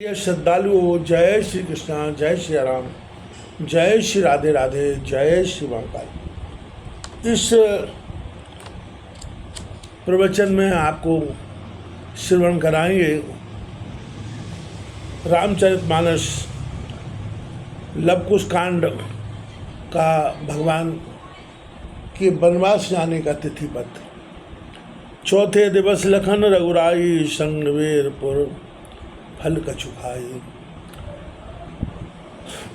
ये श्रद्धालुओं, जय श्री कृष्णा, जय श्री राम, जय श्री राधे राधे, जय श्री महाकाल। इस प्रवचन में आपको श्रवण कराएंगे रामचरितमानस लवकुश कांड का भगवान के वनवास जाने का तिथिपत्र। चौथे दिवस लखन रघुराई संगवेरपुर फल कछु खाई।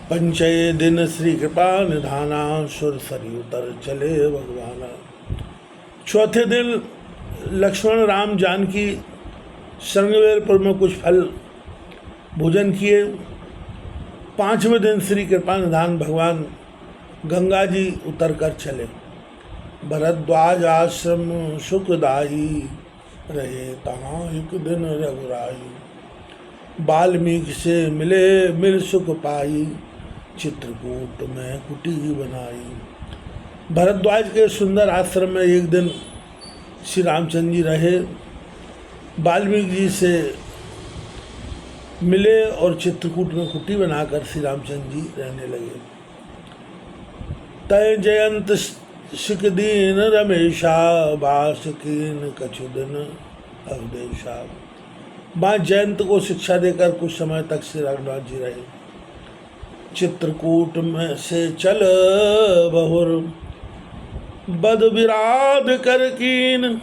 पंचय दिन श्री कृपा निधाना सुर सरी उतर चले भगवाना। चौथे दिन लक्ष्मण राम जानकी संगवेरपुर में कुछ फल भोजन किए। पांचवें दिन श्री कृपा निधान भगवान गंगा जी उतर कर चले। भरद्वाज आश्रम सुखदाई रहे तहाँ एक दिन रघुराई। वाल्मीकि से मिले मिल सुख पाई, चित्रकूट में कुटी बनाई। भरद्वाज के सुंदर आश्रम में एक दिन श्री रामचंद्र जी रहे। वाल्मीकि जी से मिले और चित्रकूट में कुटी बनाकर श्री रामचंद्र जी रहने लगे। तय जयंत शिकदीन रमेशा, बासकीन कछु दिन अवदेशा। माँ जयंत को शिक्षा देकर कुछ समय तक श्री रघुनाथ जी रहे। चित्रकूट में से चल बहुर बद विराध कर कीन।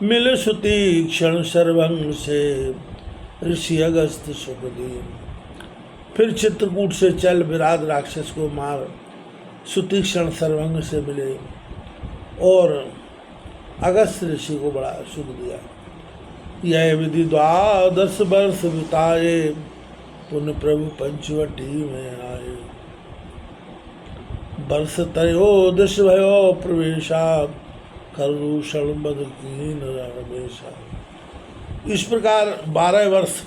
मिल सुतीक्षण सर्वंग से ऋषि अगस्त सुखदीन। फिर चित्रकूट से चल विराध राक्षस को मार सुतीक्षण सर्वंग से मिले और अगस्त ऋषि को बड़ा सुख दिया। यह विधि 12 वर्ष बिताए, पुन प्रभु पंचवटी में आए। वर्ष त्रयोदश भयो प्रवेशा, खरूषण बद कीन रणमेशा। इस प्रकार 12 वर्ष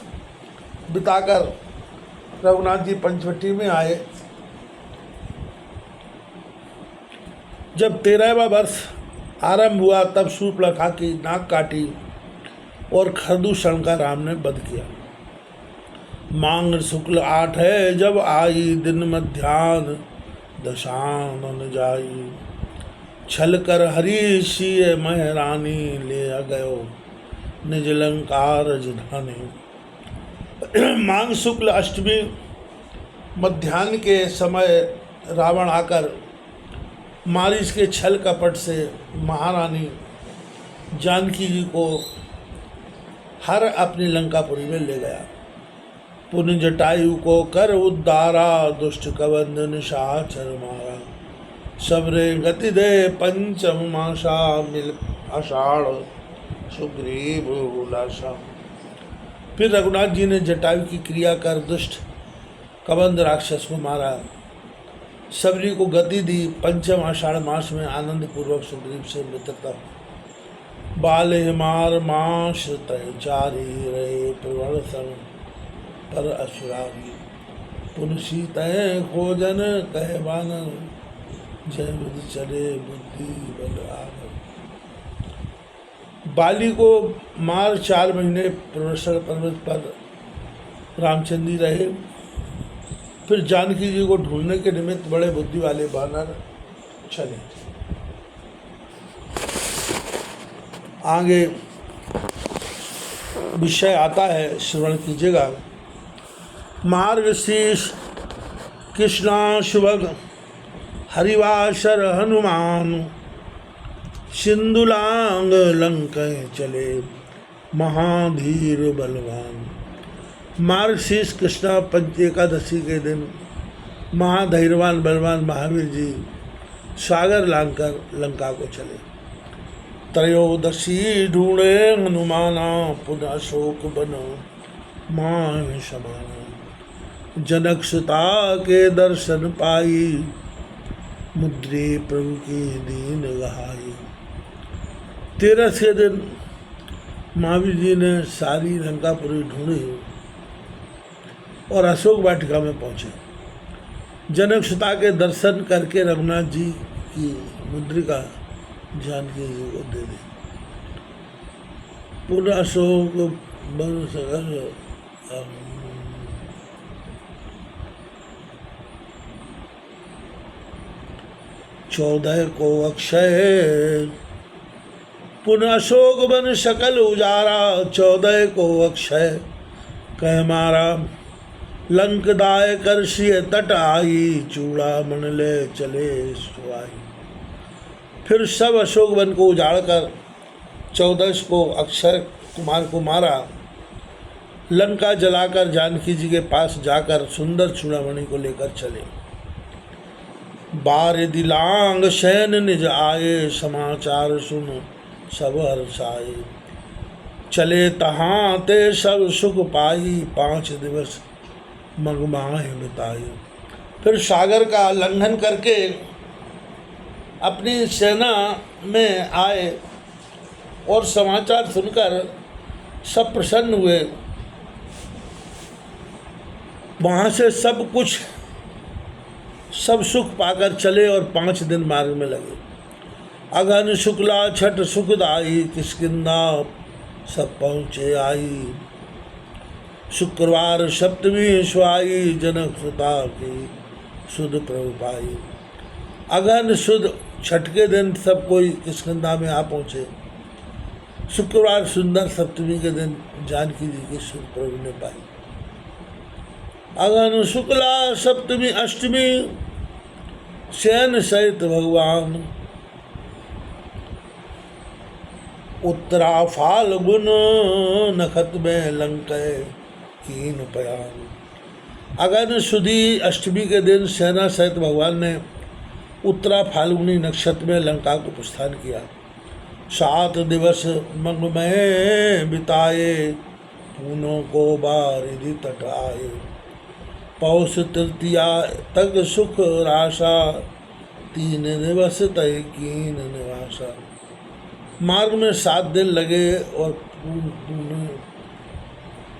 बिताकर रघुनाथ जी पंचवटी में आए। जब 13वां वर्ष आरंभ हुआ तब शूर्पणखा की नाक काटी और खरदूषण का राम ने वध किया। मांग शुक्ल 8 है जब आई, दिन मध्यान्ह दशानन जाई। छल कर हरि सिय महरानी, ले गयो निज लंका राजधानी। मांग शुक्ल अष्टमी मध्यान्ह के समय रावण आकर मारीच के छल कपट से महारानी जानकी जी को हर अपनी लंकापुरी में ले गया। पुन जटायु को कर उद्धारा, दुष्ट कबंध निशाचर मारा। सबरे गति दे पंचम मासा, मिल आषाढ़ सुग्रीव उलासा। फिर रघुनाथ जी ने जटायु की क्रिया कर दुष्ट कबंध राक्षस को मारा। सबरी को गति दी। पंचम आषाढ़ मास में आनंद पूर्वक सुग्रीव से मित्रता। बाल हिमार मास तय चारी रहे, प्रवर्तन पर असुरारी। पुनसी तय खोजन कह बानर, जय बुद्धि चले बुद्धि बल आगर। बाली को मार 4 महीने प्रवर्षण पर्वत पर रामचंद्र जी रहे। फिर जानकी जी को ढूंढने के निमित्त बड़े बुद्धि वाले बानर चले। आगे विषय आता है, श्रवण कीजिएगा। मार्ग शीर्ष कृष्णा शुभग हरिवासर हनुमान। सिंधुलांग लंक चले महाधीर बलवान। मार्ग शीर्ष कृष्णा पंच एकादशी के दिन महाधैर्यवान बलवान महावीर जी सागर लांघकर लंका को चले। त्रयोदशी ढूंढे हनुमाना, पुनः अशोक बन मान समाना। जनक सुता के दर्शन पाई, मुद्रे प्रभु की दीन गहाई। 13वें दिन महावीर जी ने सारी लंकापुरी ढूंढी और अशोक वाटिका में पहुंचे। जनक सुता के दर्शन करके रघुनाथ जी की मुद्रिका जानकी जी को दे दी। पुनः अशोक बन सगर 14 को अक्षय, पुनः अशोक वन सकल उजारा। 14 को अक्षय कह मारा, लंकदाय करशिय तट आई। चूड़ामण ले चले सुआई। फिर सब अशोक वन को उजाड़ कर 14 को अक्षय कुमार को मारा। लंका जलाकर जानकी जी के पास जाकर सुंदर चूड़ामणि को लेकर चले। बारिधि लांग शयन निज आए, समाचार सुन सब हर्षाए। चले तहाँ ते सब सुख पाई, 5 दिवस मगमाए बिताई। फिर सागर का लंघन करके अपनी सेना में आए और समाचार सुनकर सब प्रसन्न हुए। वहाँ से सब कुछ सब सुख पाकर चले और 5 दिन मार्ग में लगे। अगहन शुक्ला छठ सुखदाई, किष्किंधा सब पहुँचे आई। शुक्रवार सप्तमी सुहाई, जनक सुता की सुध प्रभु पाई। अगहन सुध छठ के दिन सब कोई किष्किंधा में आ पहुँचे। शुक्रवार सुंदर सप्तमी के दिन जानकी जी की सुध प्रभु ने पाई। अगहन शुक्ला सप्तमी अष्टमी, शयन सहित भगवान। उत्तरा फाल्गुन नखत में लंकै कीन पयान। अगहन सुदी अष्टमी के दिन सेना सहित भगवान ने उत्तरा फाल्गुनी नक्षत्र में लंका को प्रस्थान किया। 7 दिवस मग में बिताए, पूनों को बारिधि तट आए। पौष तृतीया तक सुख राशा, 3 दिवस तय कीन निवासा। मार्ग में 7 दिन लगे और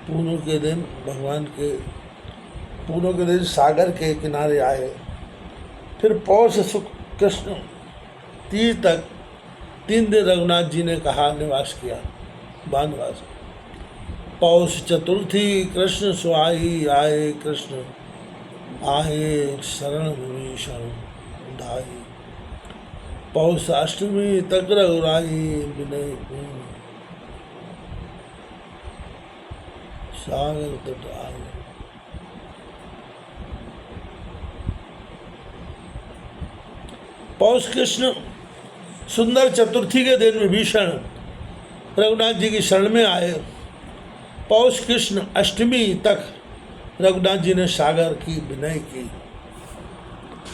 पूनों के दिन भगवान के पूनों के दिन सागर के किनारे आए। फिर पौष शुक्ल कृष्ण तीज तक 3 दिन रघुनाथ जी ने कहा निवास किया, वानवास। पौष चतुर्थी कृष्ण सुहाई आए, कृष्ण आए शरण भूषण धाई। पौष अष्टमी तक रघुराई, विनय पूर्ण सागर तट आए। पौष कृष्ण सुंदर चतुर्थी के दिन विभीषण रघुनाथ जी की शरण में आए। पौष कृष्ण अष्टमी तक रघुनाथ जी ने सागर की विनय की।